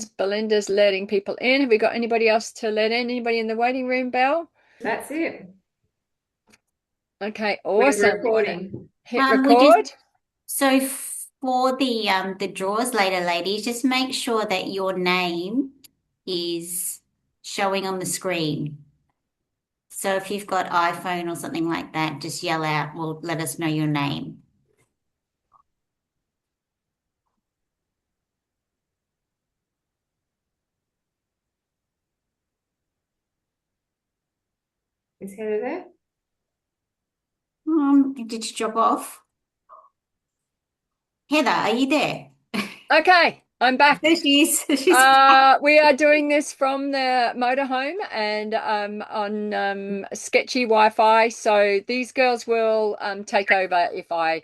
Belinda's letting people in. Have we got anybody else to let in? Anybody in the waiting room, Belle? That's it. Okay, We're awesome. You want to recording. hit We just record? so for the draws later, ladies, just make sure that your name is showing on the screen. So if you've got iPhone or something like that, just yell out, well, let us know your name. Is Heather there? Did you drop off? Heather, are you there? Okay, I'm back. There she is. She's back. We are doing this from the motorhome and on sketchy Wi-Fi. So these girls will take over if I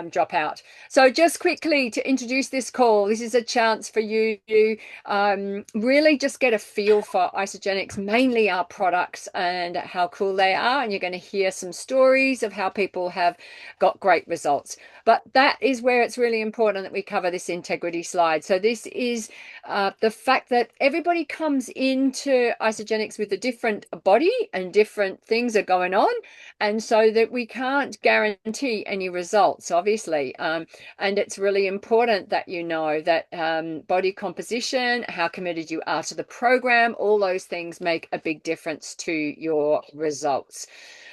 drop out. So just quickly to introduce this call, this is a chance for you to really just get a feel for Isogenics, mainly our products and how cool they are. And you're going to hear some stories of how people have got great results. But that is where it's really important that we cover this integrity slide. So this is the fact that everybody comes into Isogenics with a different body and different things are going on. And so that we can't guarantee any results, obviously. And it's really important that you know that body composition, how committed you are to the program, all those things make a big difference to your results.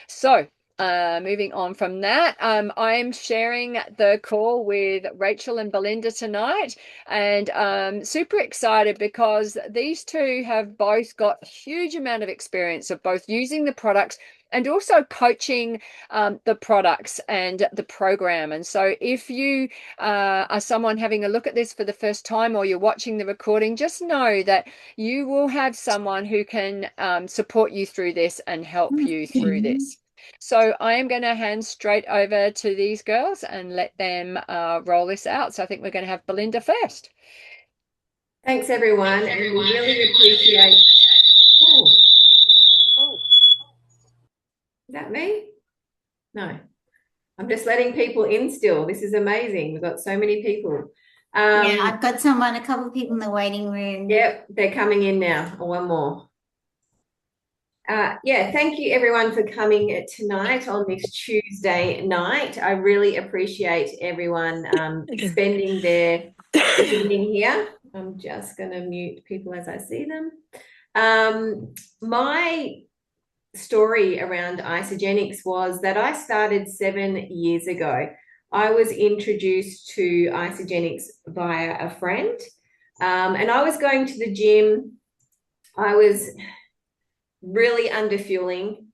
So, moving on from that, I'm sharing the call with Rachel and Belinda tonight, and super excited because these two have both got a huge amount of experience of both using the products and also coaching the products and the program. And so, if you are someone having a look at this for the first time or you're watching the recording, just know that you will have someone who can support you through this and help you through this. So I am going to hand straight over to these girls and let them roll this out. So I think we're going to have Belinda first. Thanks, everyone, and we really appreciate. Oh, Oh, is that me? No, I'm just letting people in still. This is amazing. We've got so many people. Yeah, Um, I've got a couple of people in the waiting room. yep, they're coming in now. One more. Yeah, thank you everyone for coming tonight on this Tuesday night. I really appreciate everyone spending their evening here. I'm just going to mute people as I see them. My story around isogenics was that I started 7 years ago. I was introduced to isogenics via a friend, and I was going to the gym. I was really underfueling,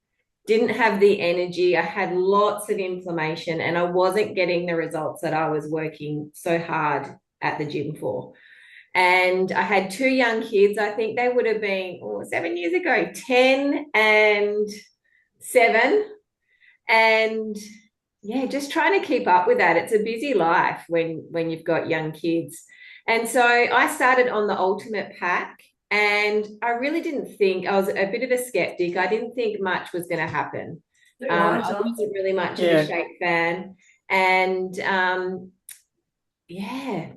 didn't have the energy. I had lots of inflammation, and I wasn't getting the results that I was working so hard at the gym for. And I had two young kids. I think they would have been 7 years ago, 10 and 7. And yeah, just trying to keep up with that. It's a busy life when you've got young kids. And so I started on the Ultimate Pack, and I really didn't think, I was a bit of a skeptic. I didn't think much was going to happen. I wasn't really much of a shake fan. And yeah,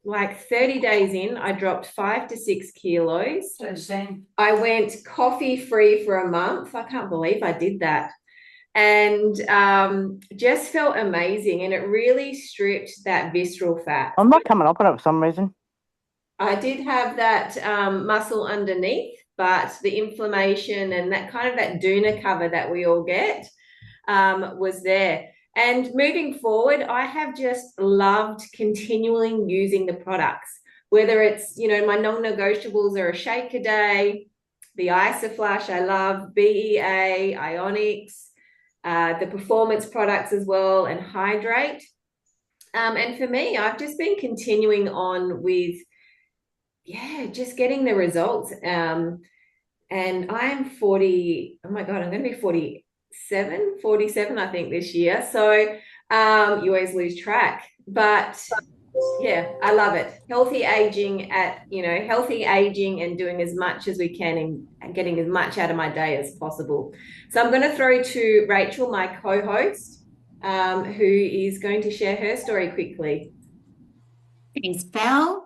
like 30 days in, I dropped 5 to 6 kilos. I went coffee free for a month. I can't believe I did that. And just felt amazing. And it really stripped that visceral fat. I'm not coming up on it for some reason. I did have that muscle underneath, but the inflammation and that kind of that doona cover that we all get was there. And moving forward, I have just loved continuing using the products, whether it's, my non-negotiables are a shake a day, the Isoflash I love, BEA, Ionics, the performance products as well, and Hydrate. And for me, I've just been continuing on with, just getting the results. And I'm 40, oh my God, I'm going to be 47, I think, this year. So you always lose track. But yeah, I love it. Healthy aging and doing as much as we can and getting as much out of my day as possible. So I'm going to throw to Rachel, my co-host, who is going to share her story quickly. Thanks, Belle.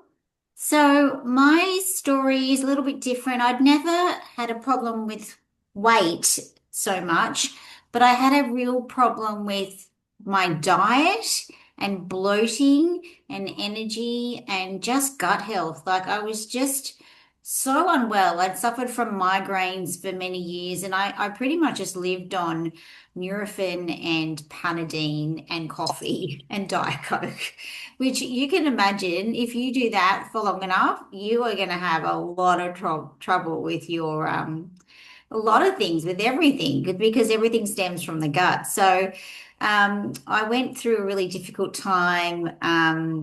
So my story is a little bit different. I'd never had a problem with weight so much, but I had a real problem with my diet and bloating and energy and just gut health. Like I was just so unwell. I'd suffered from migraines for many years, and I pretty much just lived on Nurofen and Panadeine and coffee and Diet Coke. Which you can imagine if you do that for long enough, you are going to have a lot of trouble with your a lot of things with everything because everything stems from the gut. So I went through a really difficult time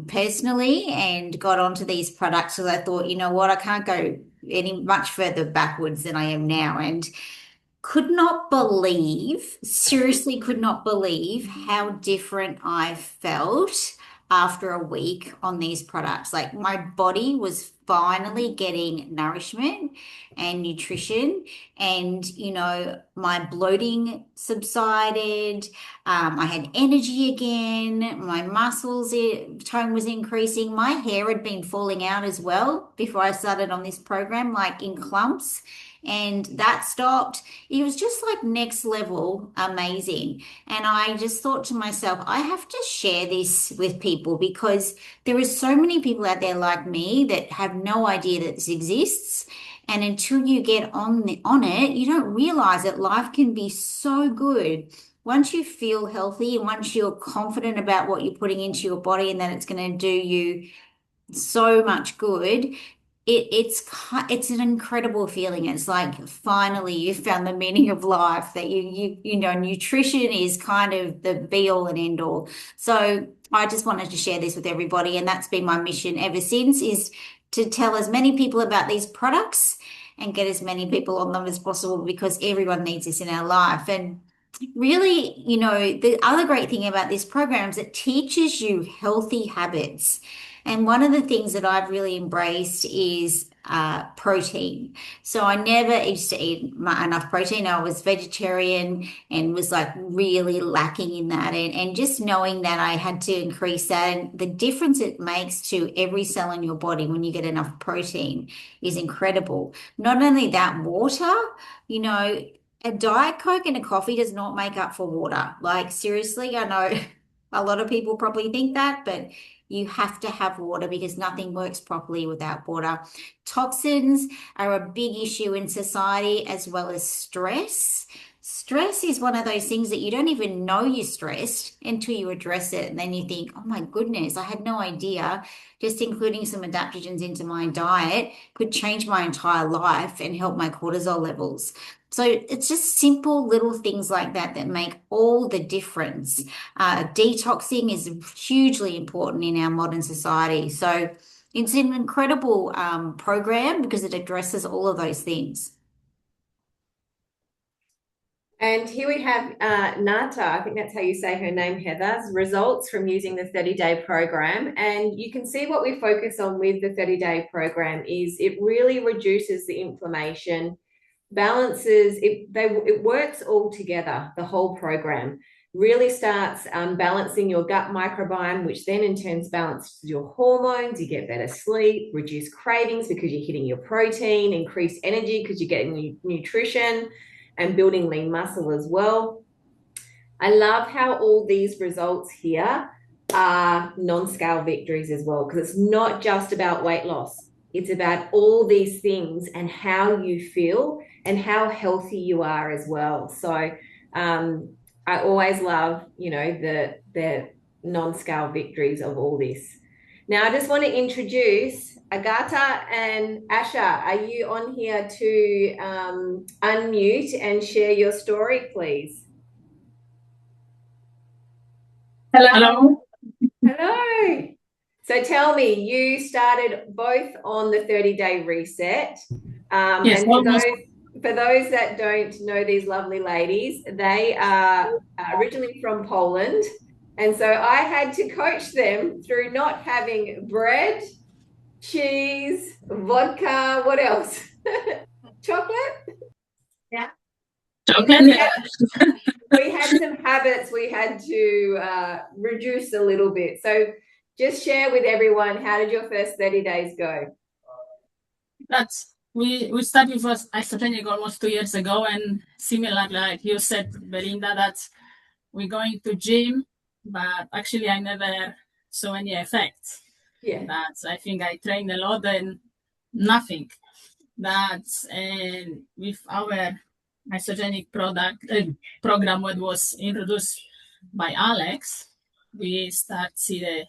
personally and got onto these products because I thought, you know what, I can't go any much further backwards than I am now. And could not believe, seriously could not believe how different I felt after a week on these products. Like my body was finally getting nourishment and nutrition, and my bloating subsided. I had energy again. My tone was increasing. My hair had been falling out as well before I started on this program, like in clumps, and that stopped. It was just like next level amazing. And I just thought to myself, I have to share this with people because there are so many people out there like me that have no idea that this exists. And until you get on it, you don't realize that life can be so good. Once you feel healthy and once you're confident about what you're putting into your body and that it's going to do you so much good, it's an incredible feeling. It's like finally you found the meaning of life, that nutrition is kind of the be all and end all. So I just wanted to share this with everybody, and that's been my mission ever since, is to tell as many people about these products and get as many people on them as possible because everyone needs this in our life. And really, the other great thing about this program is it teaches you healthy habits. And one of the things that I've really embraced is protein. So I never used to eat enough protein. I was vegetarian and was like really lacking in that. And just knowing that I had to increase that, and the difference it makes to every cell in your body when you get enough protein is incredible. Not only that, water, you know, a Diet Coke and a coffee does not make up for water. Like, seriously, I know a lot of people probably think that, but you have to have water because nothing works properly without water. Toxins are a big issue in society, as well as stress. Stress is one of those things that you don't even know you're stressed until you address it. And then you think, oh my goodness, I had no idea. Just including some adaptogens into my diet could change my entire life and help my cortisol levels. So it's just simple little things like that that make all the difference. Detoxing is hugely important in our modern society. So it's an incredible program because it addresses all of those things. And here we have Nata, I think that's how you say her name, Heather's results from using the 30-day program. And you can see what we focus on with the 30-day program is it really reduces the inflammation, balances it works all together. The whole program really starts balancing your gut microbiome, which then in turn balances your hormones. You get better sleep, reduce cravings because you're hitting your protein, increase energy because you're getting nutrition and building lean muscle as well. I love how all these results here are non-scale victories as well, because it's not just about weight loss. It's about all these things and how you feel and how healthy you are as well. So I always love, the non-scale victories of all this. Now, I just want to introduce Agata and Asha. Are you on here to unmute and share your story, please? Hello. Hello. So tell me, you started both on the 30-day reset. Yes, And for those that don't know these lovely ladies, they are originally from Poland. And so I had to coach them through not having bread, cheese, vodka, what else? Chocolate? Yeah. chocolate. We had some habits we had to reduce a little bit. So just share with everyone, how did your first 30 days go? We started with isogenic almost 2 years ago, and similar, like you said, Belinda, that we're going to gym, but actually I never saw any effects. Yeah. That's, I think I trained a lot and nothing. That's, and with our isogenic program, what was introduced by Alex, we start see the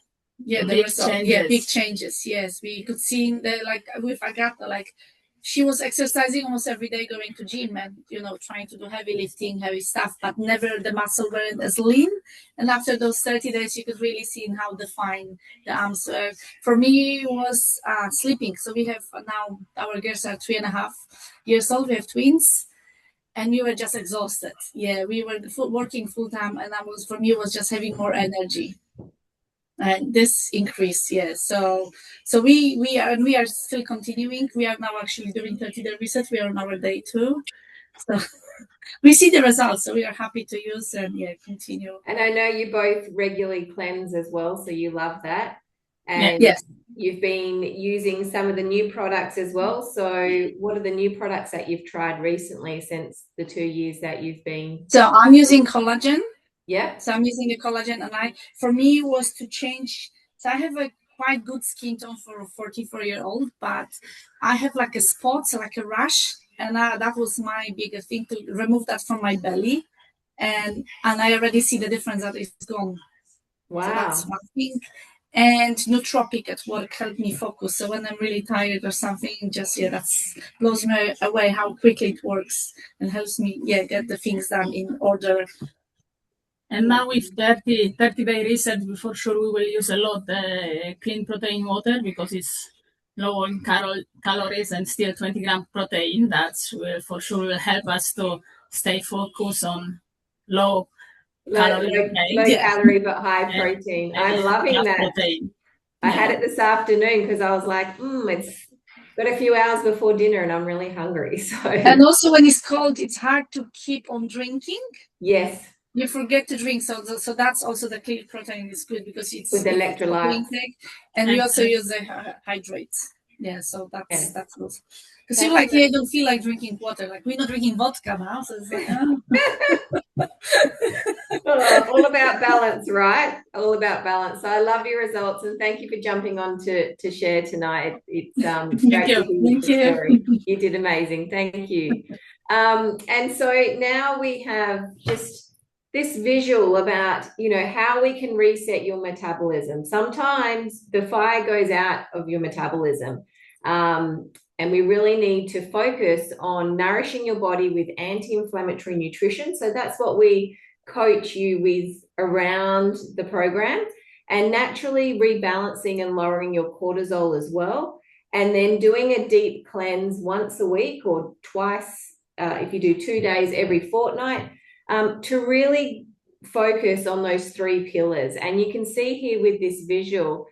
big changes. Big changes. Yes, we could see like with Agata, like she was exercising almost every day, going to gym and trying to do heavy lifting, heavy stuff, but never the muscle weren't as lean. And after those 30 days, you could really see how defined the arms were. For me, it was sleeping. So we have now, our girls are 3.5 years old. We have twins. And we were just exhausted. Yeah, we were working full time, and for me, it was just having more energy. And this increased, yes. So we are still continuing. We are now actually doing 30-day reset. We are on our day 2. So we see the results. So we are happy to use and continue. And I know you both regularly cleanse as well, so you love that. And yes, you've been using some of the new products as well. So what are the new products that you've tried recently since the 2 years that you've been? So I'm using collagen. Yeah. So I'm using the collagen, and for me was to change. So I have a quite good skin tone for a 44-year-old, but I have like a spot, so like a rash, and that was my biggest thing, to remove that from my belly, and I already see the difference that it's gone. Wow. So that's one thing. And nootropic at work helped me focus. So when I'm really tired or something, just that's blows me away how quickly it works and helps me get the things done in order. And now with 30-day reset, for sure we will use a lot clean protein water, because it's low in calories and still 20 gram protein. That's will for sure will help us to stay focused on low calorie but high protein. I'm loving that. Protein. I had it this afternoon because I was like, it's got a few hours before dinner and I'm really hungry. So, and also when it's cold, it's hard to keep on drinking. Yes. You forget to drink, so that's also the clean protein is good, because it's with electrolytes. And we also use the hydrates. Yeah, so that's good. Because you you don't feel like drinking water. Like we're not drinking vodka now, so it's like all about balance, right? All about balance. So I love your results, and thank you for jumping on to share tonight. It's great to hear your story. You did amazing. Thank you. And so now we have just this visual about, how we can reset your metabolism. Sometimes the fire goes out of your metabolism. And we really need to focus on nourishing your body with anti-inflammatory nutrition. So that's what we coach you with around the program, and naturally rebalancing and lowering your cortisol as well. And then doing a deep cleanse once a week or twice, if you do 2 days every fortnight, to really focus on those 3 pillars. And you can see here with this visual,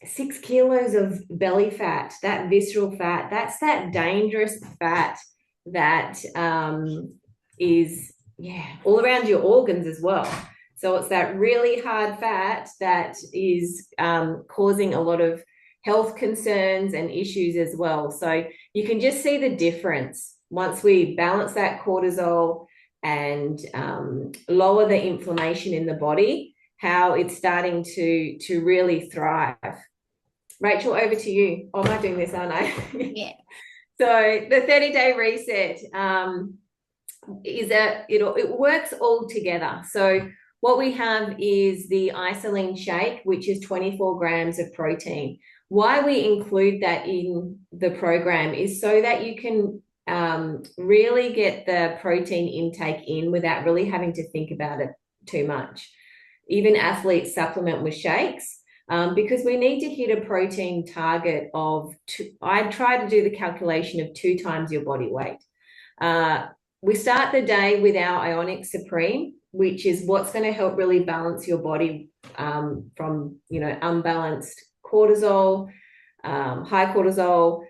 6 kilos of belly fat, that visceral fat, that's that dangerous fat that is all around your organs as well. So it's that really hard fat that is causing a lot of health concerns and issues as well. So you can just see the difference once we balance that cortisol and lower the inflammation in the body, how it's starting to really thrive. Rachel, over to you. Oh, am I doing this, aren't I? Yeah. So the 30-day reset is that it works all together. So what we have is the isoline shake, which is 24 grams of protein. Why we include that in the program is so that you can really get the protein intake in without really having to think about it too much. Even athletes supplement with shakes because we need to hit a protein target of I try to do the calculation of 2 times your body weight. We start the day with our Ionic Supreme, which is what's going to help really balance your body from unbalanced cortisol, high cortisol,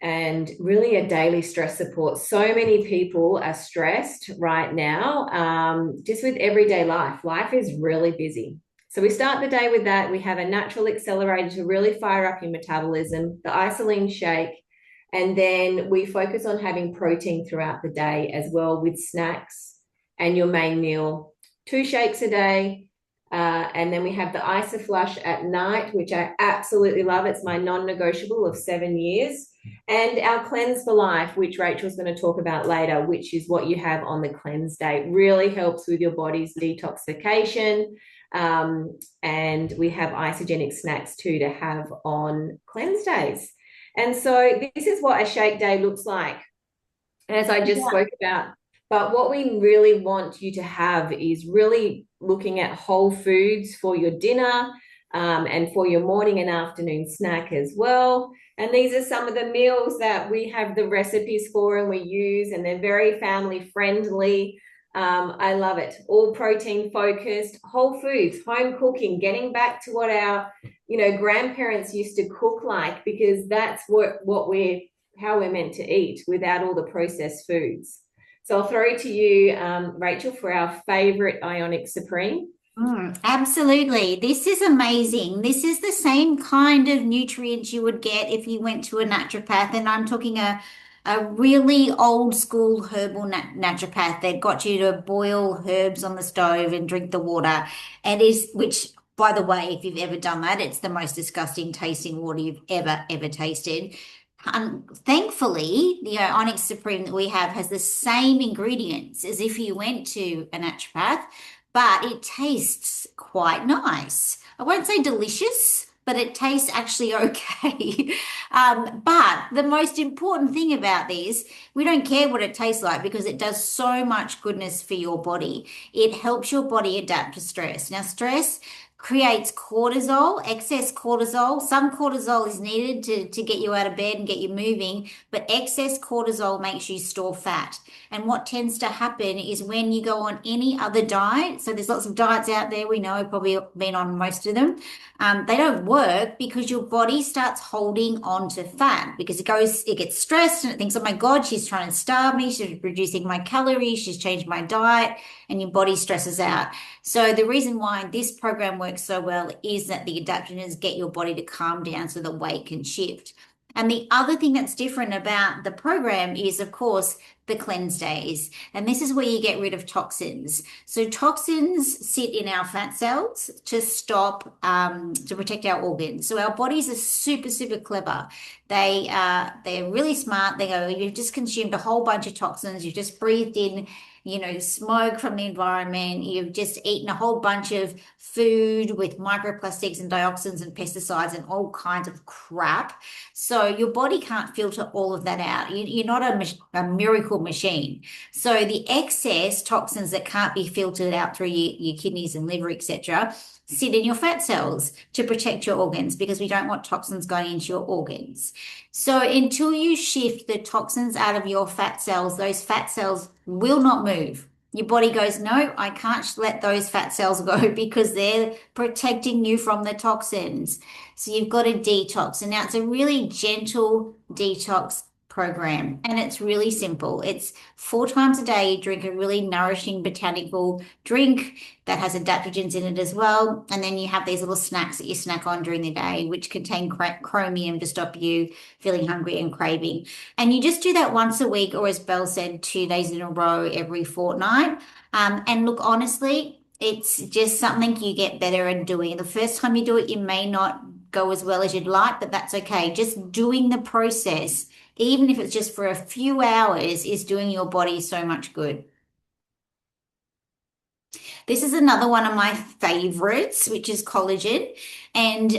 and really a daily stress support. So many people are stressed right now, just with everyday life. Life is really busy. So we start the day with that. We have a natural accelerator to really fire up your metabolism, the isoline shake, and then we focus on having protein throughout the day as well with snacks and your main meal. 2 shakes a day. And then we have the Isoflush at night, which I absolutely love. It's my non-negotiable of 7 years. And our Cleanse for Life, which Rachel's going to talk about later, which is what you have on the cleanse day. Really helps with your body's detoxification. And we have isogenic snacks too to have on cleanse days. And so this is what a shake day looks like, as I just spoke about. But what we really want you to have is really looking at whole foods for your dinner, and for your morning and afternoon snack as well. And these are some of the meals that we have the recipes for and we use, and they're very family friendly. I love it. All protein focused, whole foods, home cooking, getting back to what our, grandparents used to cook like, because that's how we're meant to eat without all the processed foods. So I'll throw it to you, Rachel, for our favorite Ionic Supreme. Absolutely. This is amazing. This is the same kind of nutrients you would get if you went to a naturopath. And I'm talking a really old school herbal naturopath that got you to boil herbs on the stove and drink the water. Which, by the way, if you've ever done that, it's the most disgusting tasting water you've ever tasted. Thankfully, the Onyx Supreme that we have has the same ingredients as if you went to a naturopath, but it tastes quite nice. I won't say delicious, but it tastes actually okay. But the most important thing about this, we don't care what it tastes like because it does so much goodness for your body. It helps your body adapt to stress. Now, stress creates cortisol, excess cortisol. Some cortisol is needed to get you out of bed and get you moving, but excess cortisol makes you store fat. And what tends to happen is when you go on any other diet, so there's lots of diets out there, we know, probably been on most of them, they don't work because your body starts holding on to fat because it gets stressed and it thinks, oh my God, she's trying to starve me, she's reducing my calories, she's changed my diet, and your body stresses out. So the reason why this program works so well is that the adaptogens get your body to calm down so the weight can shift. And the other thing that's different about the program is, of course, the cleanse days. And this is where you get rid of toxins. So toxins sit in our fat cells to to protect our organs. So our bodies are super, super clever. They're really smart. They go, you've just consumed a whole bunch of toxins. You've just breathed in smoke from the environment. You've just eaten a whole bunch of food with microplastics and dioxins and pesticides and all kinds of crap. So your body can't filter all of that out. You're not a miracle machine. So the excess toxins that can't be filtered out through your kidneys and liver, etc., sit in your fat cells to protect your organs because we don't want toxins going into your organs. So until you shift the toxins out of your fat cells, those fat cells will not move. Your body goes, no, I can't let those fat cells go because they're protecting you from the toxins. So you've got to detox. And now it's a really gentle detox program. And it's really simple. It's 4 times a day, you drink a really nourishing botanical drink that has adaptogens in it as well. And then you have these little snacks that you snack on during the day, which contain chromium to stop you feeling hungry and craving. And you just do that once a week, or as Belle said, 2 days in a row every fortnight. And look, honestly, it's just something you get better at doing. The first time you do it, you may not go as well as you'd like, but that's okay. Just doing the process, even if it's just for a few hours, is doing your body so much good. This is another one of my favorites, which is collagen. And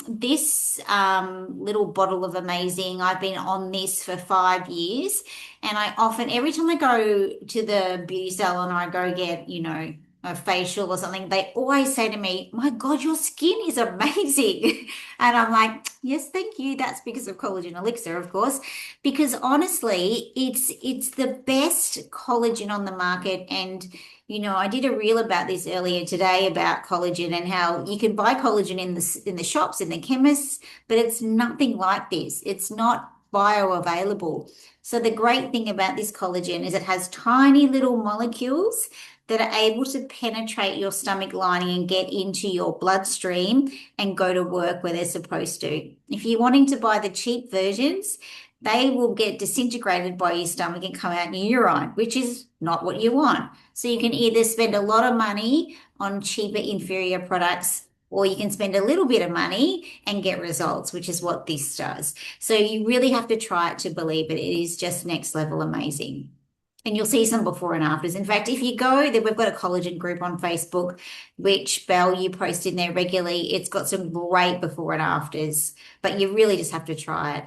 this little bottle of Amazing, I've been on this for 5 years. And every time I go to the beauty salon or I go get, a facial or something, they always say to me, my God, your skin is amazing. And I'm like, yes, thank you. That's because of Collagen Elixir, of course, because honestly, it's the best collagen on the market. And I did a reel about this earlier today about collagen and how you can buy collagen in the shops, in the chemists, but it's nothing like this. It's not bioavailable. So the great thing about this collagen is it has tiny little molecules that are able to penetrate your stomach lining and get into your bloodstream and go to work where they're supposed to. If you're wanting to buy the cheap versions, they will get disintegrated by your stomach and come out in your urine, which is not what you want. So you can either spend a lot of money on cheaper, inferior products, or you can spend a little bit of money and get results, which is what this does. So you really have to try it to believe it. It is just next level amazing. And you'll see some before and afters. In fact, if you go there, we've got a collagen group on Facebook, which Belle, you post in there regularly. It's got some great before and afters, but you really just have to try it.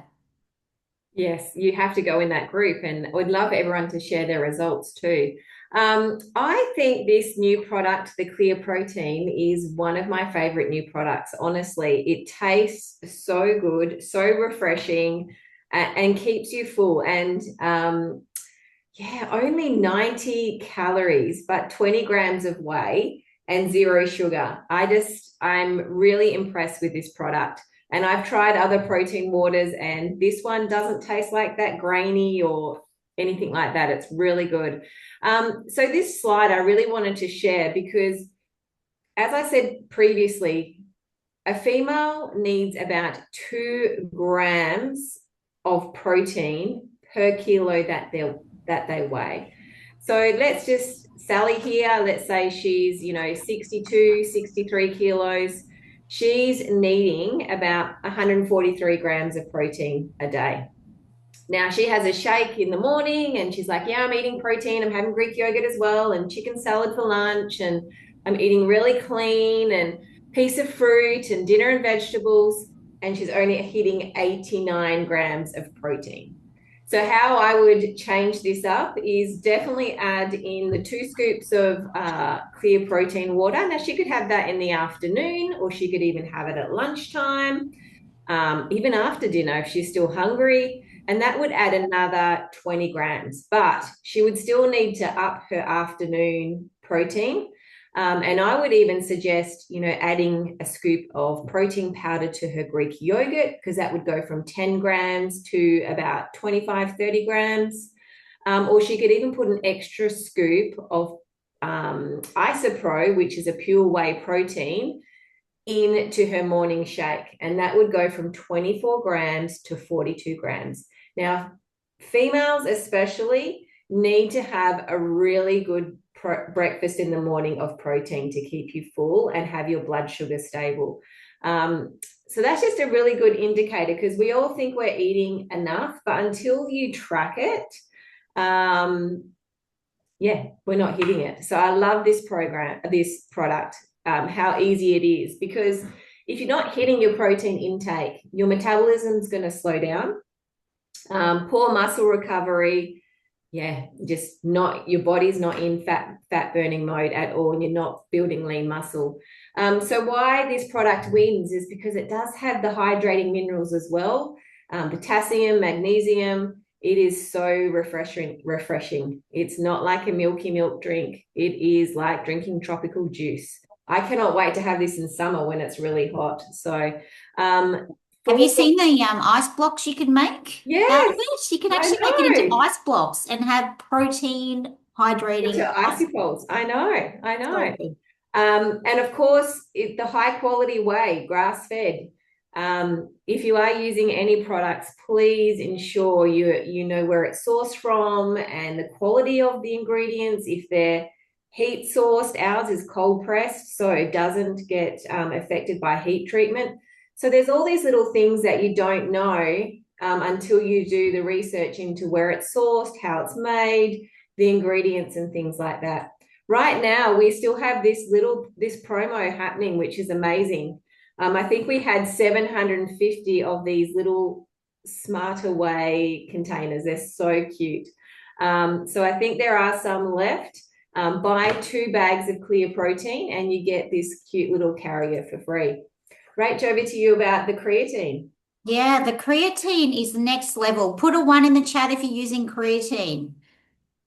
Yes, you have to go in that group, and I would love everyone to share their results too. I think this new product, the Clear Protein, is one of my favorite new products. Honestly, it tastes so good, so refreshing, and keeps you full. And yeah, only 90 calories, but 20 grams of whey and zero sugar. I'm really impressed with this product. And I've tried other protein waters, and this one doesn't taste like that grainy or anything like that. It's really good. So this slide I really wanted to share because, as I said previously, a female needs about 2 grams of protein per kilo that they weigh. So let's just, Sally here, let's say she's, 62, 63 kilos. She's needing about 143 grams of protein a day. Now she has a shake in the morning and she's like, yeah, I'm eating protein. I'm having Greek yogurt as well and chicken salad for lunch. And I'm eating really clean and piece of fruit and dinner and vegetables. And she's only hitting 89 grams of protein. So how I would change this up is definitely add in the 2 scoops of clear protein water. Now she could have that in the afternoon, or she could even have it at lunchtime, even after dinner if she's still hungry. And that would add another 20 grams, but she would still need to up her afternoon protein. And I would even suggest, adding a scoop of protein powder to her Greek yogurt, because that would go from 10 grams to about 25, 30 grams. Or she could even put an extra scoop of Isopro, which is a pure whey protein, into her morning shake. And that would go from 24 grams to 42 grams. Now, females especially need to have a really good breakfast in the morning of protein to keep you full and have your blood sugar stable. So that's just a really good indicator, because we all think we're eating enough, but until you track it, yeah, we're not hitting it. So I love this product, how easy it is, because if you're not hitting your protein intake, your metabolism is going to slow down. Poor muscle recovery, just not, your body's not in fat burning mode at all, and you're not building lean muscle. So why this product wins is because it does have the hydrating minerals as well, potassium, magnesium. It is so refreshing. It's not like a milky milk drink. It is like drinking tropical juice. I cannot wait to have this in summer when it's really hot. So have you seen the ice blocks you can make out of it? You can actually make it into ice blocks and have protein hydrating icicles. I know. And of course, the high quality whey, grass fed. If you are using any products, please ensure you know where it's sourced from and the quality of the ingredients. If they're heat sourced, ours is cold pressed, so it doesn't get affected by heat treatment. So there's all these little things that you don't know until you do the research into where it's sourced, how it's made, the ingredients and things like that. Right now, we still have this promo happening, which is amazing. I think we had 750 of these little Smarter Whey containers. They're so cute. So I think there are some left. Buy 2 bags of clear protein and you get this cute little carrier for free. Rach, over to you about the creatine. Yeah, the creatine is the next level. Put a 1 in the chat if you're using creatine.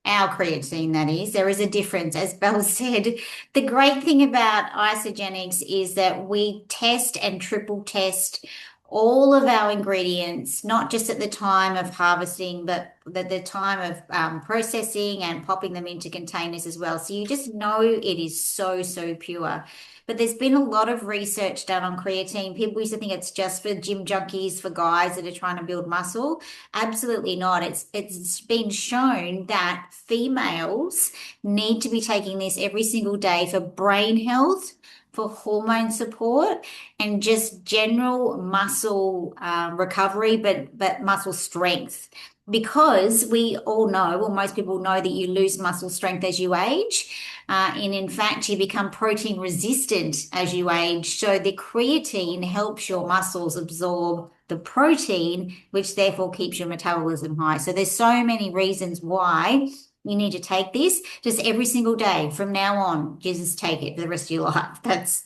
Our creatine, that is. There is a difference, as Belle said. The great thing about Isogenics is that we test and triple test all of our ingredients, not just at the time of harvesting, but at the time of processing and popping them into containers as well. So you just know it is so, so pure. But there's been a lot of research done on creatine. People used to think it's just for gym junkies, for guys that are trying to build muscle. Absolutely not. It's been shown that females need to be taking this every single day for brain health, for hormone support, and just general muscle recovery, but muscle strength. Because we all know, well, most people know that you lose muscle strength as you age. And in fact, you become protein resistant as you age. So the creatine helps your muscles absorb the protein, which therefore keeps your metabolism high. So there's so many reasons why you need to take this just every single day from now on. You just take it for the rest of your life. That's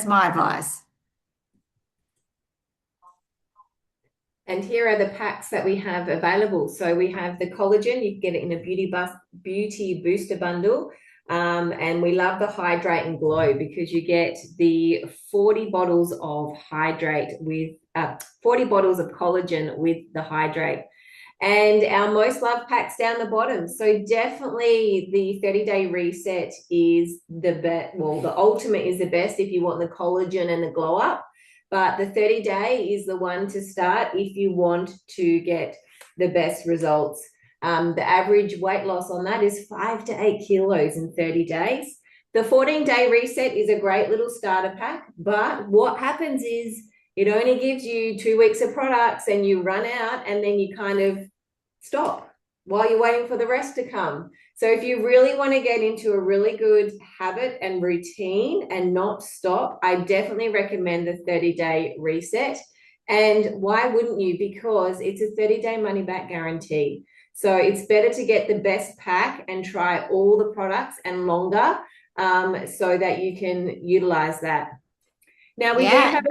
my advice. And here are the packs that we have available. So we have the collagen. You can get it in a beauty booster bundle. And we love the hydrate and glow because you get the 40 bottles of hydrate with 40 bottles of collagen with the hydrate. And our most loved packs down the bottom. So definitely the 30-day reset is the best. Well, the ultimate is the best if you want the collagen and the glow up. But the 30-day is the one to start if you want to get the best results. The average weight loss on that is 5 to 8 kilos in 30 days. The 14-day reset is a great little starter pack. But what happens is it only gives you 2 weeks of products and you run out and then you kind of stop while you're waiting for the rest to come. So if you really want to get into a really good habit and routine and not stop, I definitely recommend the 30-day reset. And why wouldn't you? Because it's a 30-day money back guarantee. So it's better to get the best pack and try all the products and longer so that you can utilize that. Now we do have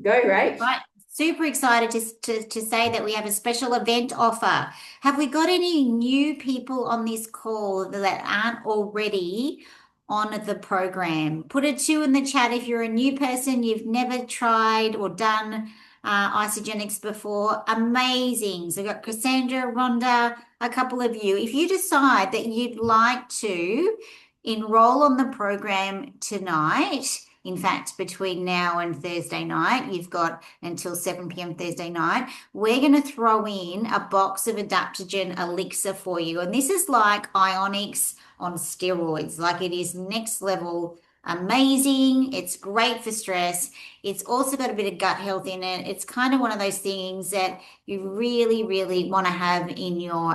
go right. Right. Super excited to say that we have a special event offer. Have we got any new people on this call that aren't already on the program? Put a 2 in the chat if you're a new person, you've never tried or done isogenics before. Amazing. So we've got Cassandra, Rhonda, a couple of you. If you decide that you'd like to enroll on the program tonight, in fact, between now and Thursday night, you've got until 7 p.m. Thursday night, we're going to throw in a box of adaptogen elixir for you. And this is like Ionics on steroids. Like, it is next level amazing. It's great for stress. It's also got a bit of gut health in it. It's kind of one of those things that you really, really want to have in your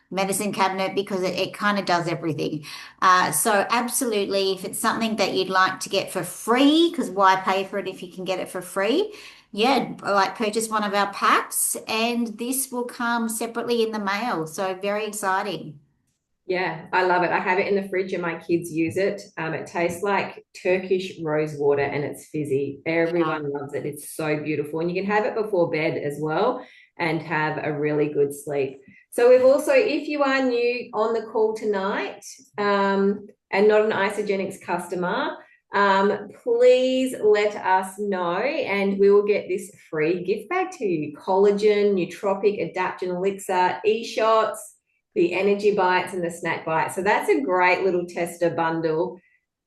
medicine cabinet because it kind of does everything. So absolutely, if it's something that you'd like to get for free, because why pay for it if you can get it for free? Yeah, like purchase one of our packs and this will come separately in the mail. So very exciting. Yeah, I love it. I have it in the fridge and my kids use it. It tastes like Turkish rose water and it's fizzy. Everyone loves it. It's so beautiful. And you can have it before bed as well and have a really good sleep. So we've also, if you are new on the call tonight and not an Isogenics customer, please let us know and we will get this free gift bag to you. Collagen, Nootropic, Adaptogen Elixir, e-shots, the energy bites and the snack bites. So that's a great little tester bundle.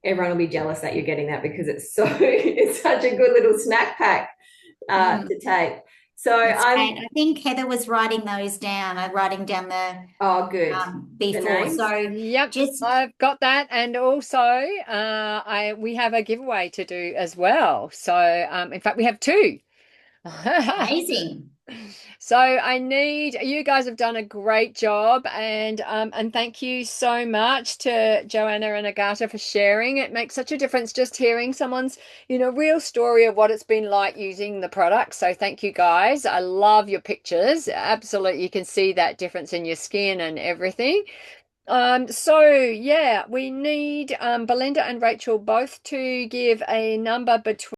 Everyone will be jealous that you're getting that because it's such a good little snack pack to take. So I think Heather was writing those down. Writing down the good before. So yep, I've got that, and also we have a giveaway to do as well. So in fact, we have 2. Amazing. So you guys have done a great job and thank you so much to Joanna and Agata for sharing. It makes such a difference just hearing someone's, real story of what it's been like using the product. So thank you guys. I love your pictures. Absolutely. You can see that difference in your skin and everything. So yeah, we need Belinda and Rachel both to give a number between